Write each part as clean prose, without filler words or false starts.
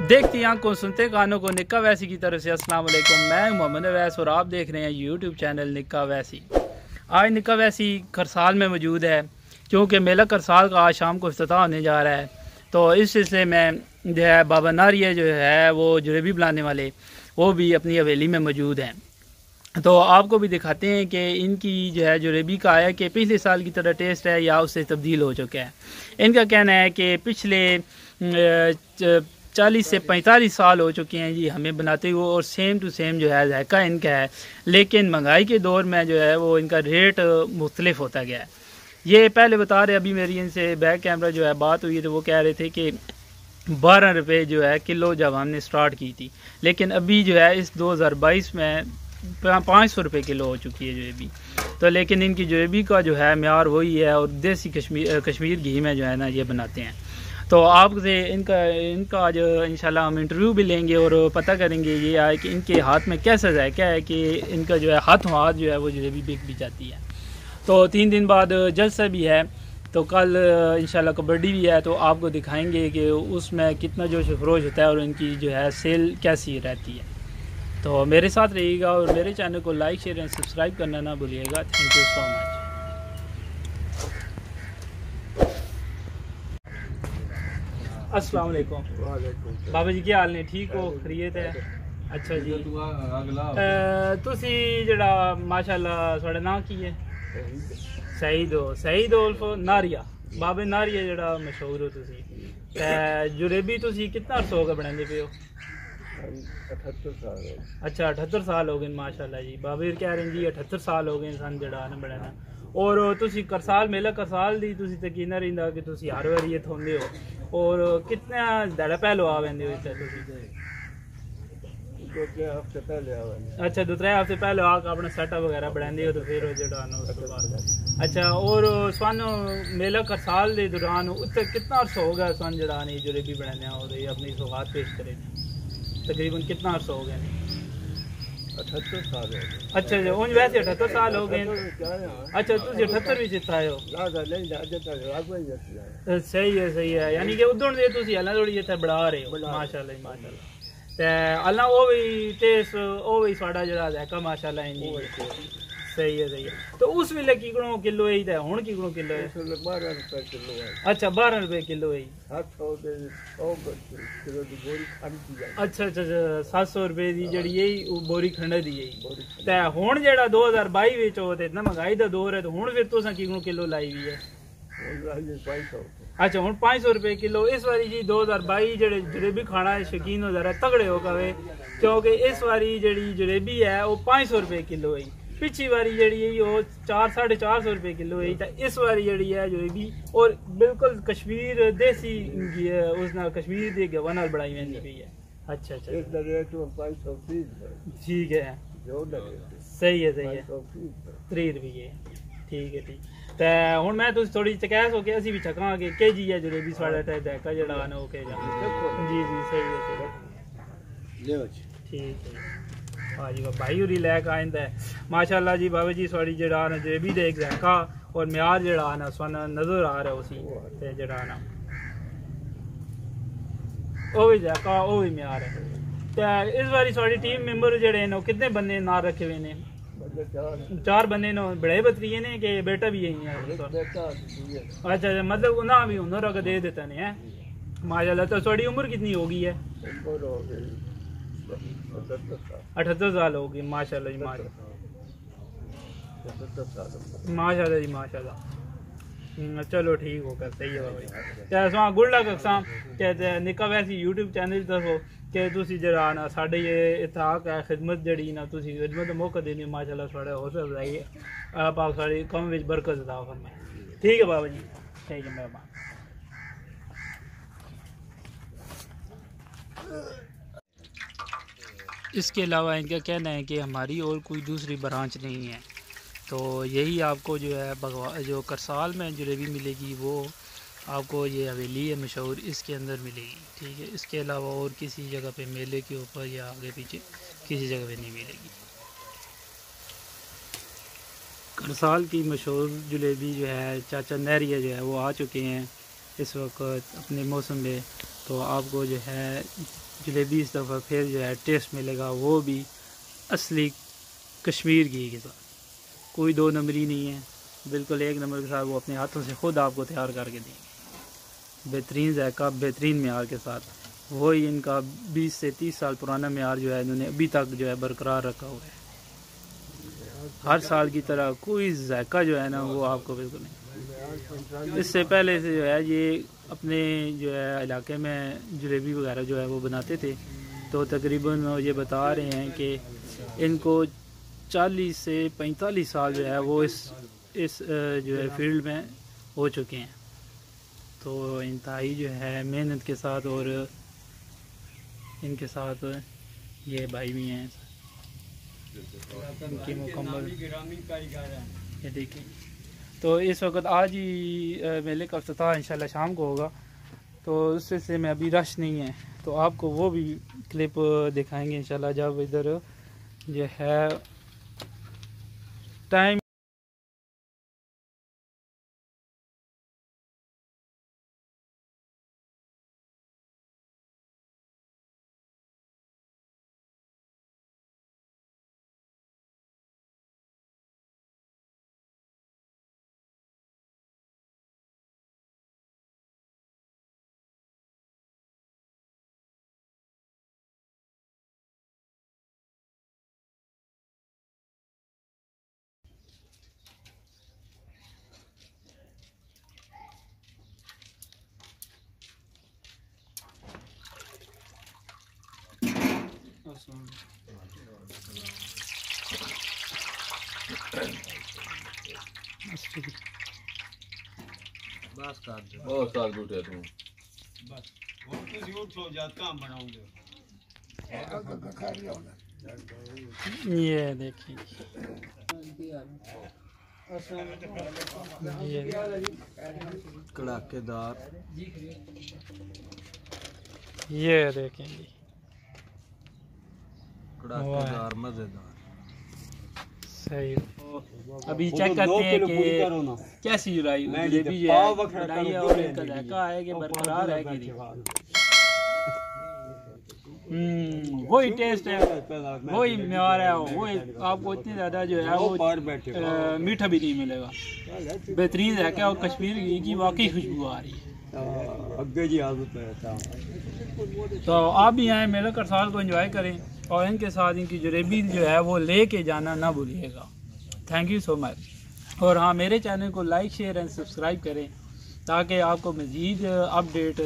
देखती आंखों सुनते कानों को निक्का वैसी की तरफ से अस्सलाम वालेकुम। मैं मोहम्मद अवैस और आप देख रहे हैं यूट्यूब चैनल निक्का वैसी। आज निक्का वैसी करसाल में मौजूद है क्योंकि मेला करसाल का आज शाम को इफ्तिताह होने जा रहा है। तो इस सिलसिले में जो है बाबा नारिया जो है वो जलेबी बनाने वाले वो भी अपनी हवेली में मौजूद हैं। तो आपको भी दिखाते हैं कि इनकी जो है जलेबी का है कि पिछले साल की तरह टेस्ट है या उससे तब्दील हो चुका है। इनका कहना है कि पिछले 40 से 45 साल हो चुके हैं जी हमें बनाते हुए और सेम टू सेम जो है जायका इनका है, लेकिन महंगाई के दौर में जो है वो इनका रेट मुख्तलिफ होता गया है। ये पहले बता रहे, अभी मेरी इनसे बैक कैमरा जो है बात हुई तो वो कह रहे थे कि 12 रुपये जो है किलो जब हमने स्टार्ट की थी, लेकिन अभी जो है इस 2022 में 500 रुपये किलो हो चुकी है जलेबी। तो लेकिन इनकी जलेबी का जो है म्यार वही है और देसी कश्मीर घी में जो है ना ये बनाते हैं। तो आपसे इनका आज इंशाल्लाह हम इंटरव्यू भी लेंगे और पता करेंगे ये है कि इनके हाथ में कैसा जायका है कि इनका जो है हाथों हाथ जो है वो जलेबी बिक भी जाती है। तो 3 दिन बाद जलसा भी है, तो कल इंशाल्लाह कबड्डी भी है, तो आपको दिखाएंगे कि उसमें कितना जोश फरोश होता है और इनकी जो है सेल कैसी रहती है। तो मेरे साथ रहिएगा और मेरे चैनल को लाइक शेयर एंड सब्सक्राइब करना ना भूलिएगा। Thank you so much. अस्सलाम वालेकुम बाबा जी, क्या हाल ने? ठीक हो? खरीयत है? अच्छा जी। तुसी जड़ा माशाल्लाह थोड़ा नाम की है? सईद उल्फ नारिया, बाबे नारिया जड़ा मशहूर हो तुसी। जलेबी तुसी कितना अर्सा होगा बनाते पे हो? 78 साल। अच्छा 78 साल हो गए माशाल्लाह जी। बाबे कह रहे हैं जी 78 साल हो गए सन जड़ा ना बनाना। और तुसी करसाल मेला करसाल दी तुसी यकीन रहिंदा कि तुसी हर बार ये थोंदे हो और कितना दड़ा पहलो आ वेंदे हो इत्थे तुसी? 2-3 हफ्ते पहले आवे। अच्छा 2-3 हफ्ते पहले आके अपना सेटअप वगैरह बनांदे हो तो फिर जेड़ा ना उसके बाद। अच्छा, और स्वानो मेला करसाल दे दौरान उत्ते कितना अर्सा हो गया सन जेड़ा ने जलेबी बनाने और ये अपनी सौगात पेश करे? तकरीबन कितना अर्सा हो गया? 78 साल हो गए। अच्छा जी, उन वैसे 78 साल हो गए। अच्छा तुम 78 भी जिता हो? सही है, यानी कि उधर से तुम अल्लाह थोड़ी जिते बढ़ा रहे हो। माशाल्लाह माशाल्लाह। ते अल्लाह वो भी टेस्ट वो भी साड़ा जड़ा जायका माशाल्लाह इंजी। सही है। तो उस वेले की किलो है ते हुन की किलो है? 12 रुपए किलो है। अच्छा 12 रुपए किलो है। 700 किलो दी बोरी खंड दी है। अच्छा 700 रुपए दी जड़ी यही बोरी खंड दी है। ते हुन जेड़ा 2022 विच हो ते इतना महंगाई दा दौर है तो हुन फिर तुसा की किलो लाई हुई है? 500। अच्छा हुन 500 रुपए किलो। इस बारी जी 2022 जेड़े जलेबी खाना है शौकीन हो जरा तगड़े हो गए, क्योंकि इस बारी जेड़ी जलेबी है वो 500 रुपए किलो है। पिछली बारी जड़ी है वो 400-450 रुपए किलो है। तो इस बारी जड़ी है जलेबी और बिल्कुल कश्मीर देसी उसना कश्मीर दे गवा नाल बनाई वेंदी पई है। अच्छा इस रेट 530 है। ठीक है, जो सही है 3 रुपये। ठीक है ते हुन मैं तुस थोड़ी चकैस हो के असी भी चकांगे के जी है जलेबी साड़ा जायका जड़ा ना ओके जा। जी सही है। ठीक है हाँ जी, भाई उरी लैक आइंदा है माशाल्लाह जी। बाबा जी सॉरी जड़ा ना जलेबी दे एक जायका और म्यार जड़ा ना सन नजर आ रहा उसी ते जड़ा ना ओ भी जायका ओ भी म्यार है। ते इस बारी सॉरी टीम मेंबर जड़े ने कितने बंदे ना रखे हुए ने? 4 बंदे ने। बड़े बतरिये ने कि बेटा भी यही है? अच्छा मतलब ना भी हुनर अगर दे देता ने है माशाल्लाह। तो थोड़ी उम्र कितनी होगी है? 78 साल होगी माशाल्लाह जी। माशाल्लाह जी माशाल्लाह। चलो ठीक होगा, सही है बाबा जी। गुड लक अक्साम कहते निक्का वैसी यूट्यूब चैनल दसो कि तुसी जरा ना साडे ये इत्तेफाक है खिदमत जड़ी ना तुसी खिदमत दा मौका देने माशाल्लाह साडे हौसला अफजाई आप सारी कम विच बरकत अता फरमाए। ठीक है बाबा जी, ठीक है मेहरबान। इसके अलावा इनका कहना है कि हमारी और कोई दूसरी ब्रांच नहीं है, तो यही आपको जो है जो करसाल में जलेबी मिलेगी वो आपको ये हवेली है मशहूर इसके अंदर मिलेगी। ठीक है, इसके अलावा और किसी जगह पे मेले के ऊपर या आगे पीछे किसी जगह पे नहीं मिलेगी। करसाल की मशहूर जलेबी जो है चाचा नहरिया जो है वो आ चुके हैं इस वक्त अपने मौसम में, तो आपको जो है जलेबी इस दफ़ा फिर जो है टेस्ट मिलेगा, वो भी असली कश्मीर घी के साथ, कोई दो नंबरी नहीं है, बिल्कुल एक नंबर के साथ। वो अपने हाथों से ख़ुद आपको तैयार करके देंगे, बेहतरीन जायका, बेहतरीन मेयार के साथ। वही इनका 20 से 30 साल पुराना मेयार जो है इन्होंने अभी तक जो है बरकरार रखा हुआ है। हर साल की तरह कोई जायका जो है ना वो आपको बिल्कुल नहीं। इससे पहले से जो है ये अपने जो है इलाके में जलेबी वगैरह जो है वो बनाते थे, तो तकरीबन ये बता रहे हैं कि इनको 40 से 45 साल जो है वो इस जो है फील्ड में हो चुके हैं। तो इंतहाई जो है मेहनत के साथ, और इनके साथ ये भाई भी हैं इनकी मुकम्मल, ये देखिए। तो इस वक्त आज ही मेले का इफ्तिताह इंशाल्लाह शाम को होगा, तो उस सिलसिले में अभी रश नहीं है, तो आपको वो भी क्लिप दिखाएंगे इंशाल्लाह जब इधर जो है टाइम। बस कर दो, बहुत साल गुटे तू बस वो तो झूठ सो जाता हम बनाऊंगे। ये देखिए, ये कड़ाकेदार, ये देखेंगे कड़ाकेदार, मजेदार। सही। अभी चेक करते हैं कि कैसी जुलाई जलेबी जो है बनाई है और इनका जायका है कि बरकरार है कि नहीं। वही टेस्ट है, वही मेवार है, वही आपको इतनी ज़्यादा जो है वो मीठा भी नहीं मिलेगा। बेहतरीन है क्या, और कश्मीर घी की वाकई खुशबू आ रही है। तो आप भी आए मेला करसाल को एंजॉय करें, और इनके साथ इनकी जलेबी जो है वो लेके जाना ना भूलिएगा। Thank you so much. और हाँ, मेरे चैनल को लाइक, शेयर एंड सब्सक्राइब करें ताकि आपको मज़ीद अपडेट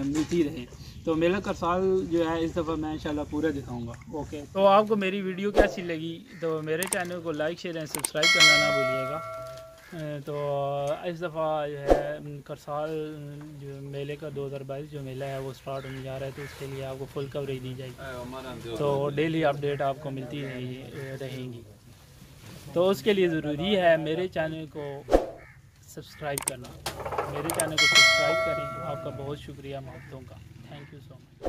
मिलती रहे। तो मेला करसाल जो है इस दफ़ा मैं इंशाल्लाह पूरा दिखाऊंगा। ओके, तो आपको मेरी वीडियो कैसी लगी, तो मेरे चैनल को लाइक, शेयर एंड सब्सक्राइब करना ना भूलिएगा। तो इस दफ़ा जो है करसाल जो मेले का 2022 जो मेला है वो स्टार्ट होने जा रहा है, तो उसके लिए आपको फुल कवरेज दी जाएगी, तो डेली अपडेट आपको मिलती रहेंगी। तो उसके लिए ज़रूरी है मेरे चैनल को सब्सक्राइब करना। मेरे चैनल को सब्सक्राइब करें। आपका बहुत शुक्रिया मोहब्बतों का। Thank you so much.